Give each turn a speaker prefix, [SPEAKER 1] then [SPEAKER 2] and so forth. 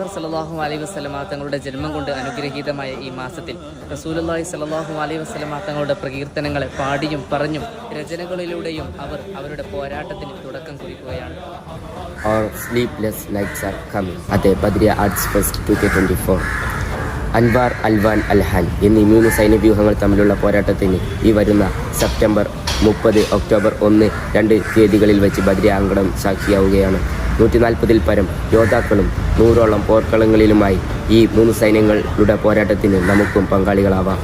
[SPEAKER 1] പ്രവാചകർ സല്ലല്ലാഹു അലൈഹി വസല്ലമ തങ്ങളുടെ ജന്മം കൊണ്ട് അനുഗ്രഹീതമായ ഈ മാസത്തിൽ റസൂലുള്ളാഹി സല്ലല്ലാഹു അലൈഹി വസല്ലമ തങ്ങളുടെ പ്രകീർത്തനങ്ങളെ പാടിയും പറഞ്ഞും രചനകളിലൂടെയും അവർ അവരുടെ പോരാട്ടത്തിന് തുടക്കം കുറിക്കുകയാണ്.
[SPEAKER 2] Our sleepless nights are coming at the Badriya Arts Fest 2K24. Anwar, Alwan, Alhan എന്നീ 3 സൈന്യവ്യൂഹങ്ങൾ തമ്മിലുള്ള പോരാട്ടത്തിന് ഈ വരുന്ന സെപ്റ്റംബർ 30, ഒക്ടോബർ 1, 2 തീയതികളിൽ വെച്ച് ബദ്രിയ അങ്കണം സാക്ഷിയാവുകയാണ്. 140-ൽ പരം യോദ്ധാക്കളും 100ഓളം പോർക്കളങ്ങളിലുമായി ഈ 3 സൈന്യങ്ങളുടെ പോരാട്ടത്തിന് നമുക്കും പങ്കാളികളാവാം.